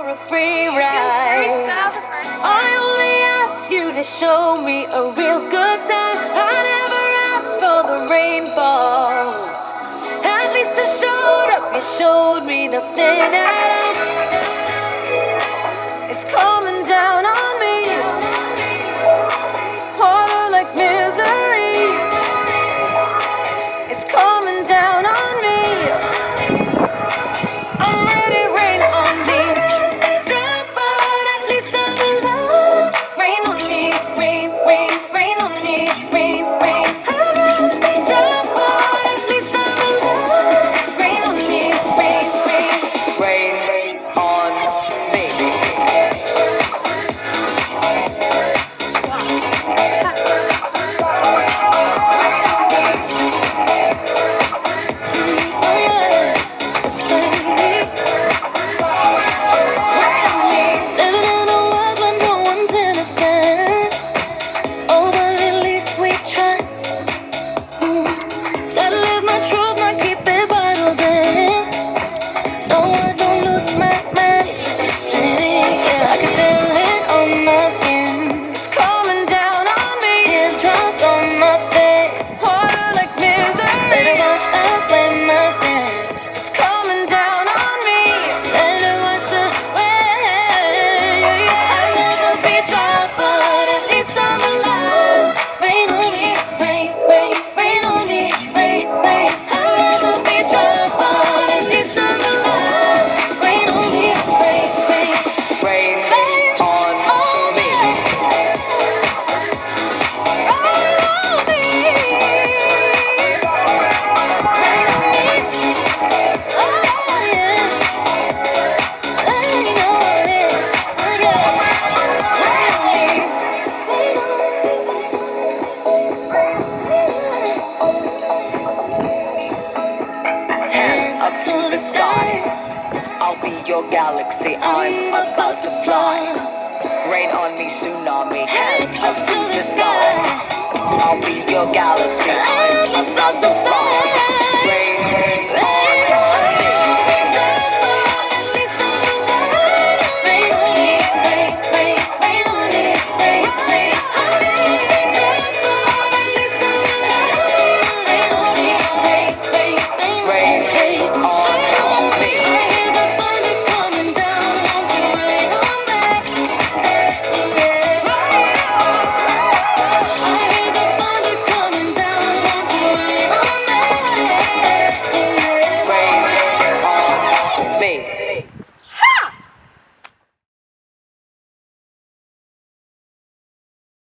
a free ride. I only asked you to show me a real good time. I never asked for the rainfall. At least I showed up, you showed me nothing at all. It's coming down on me, harder like misery. It's coming down on me. I'm ready, rain on me. Drop, but at least I'm alive. Rain on me, rain, rain, rain on me, rain, rain. I'd rather be drop, but at least I'm alive. Rain on me, rain, rain, rain, rain on me. Living in a world where no one's innocent. Oh, but at least we try. Gotta live my truth, not keep it bottled in, so I don't lose my mind. Yeah, I can feel it on my skin. It's coming down on me. Teardrops on my face, harder like misery. Let it wash away my sins. It's coming down on me. Let it wash away. I'd rather be dry, but at least I'm alive. Rain on me, rain, rain, rain on me, rain, rain. I'd rather be dry, but at least I'm alive. Rain on me, rain, rain, rain, rain on me. Rain on me, rain on me. Oh yeah, rain on me, oh yeah. Rain on me, rain on me. Hands up to the sky. I'll be your galaxy. I'm about to fly. Rain on me, tsunami. Hands up to the sky. I'll be your galaxy. I'm about to fly. Rain, rain, rain on me. At least I'm alive. Rain on me, rain, rain, rain on me, rain, rain. At least I'm alive. Rain on me, rain, rain, rain, Rain rain.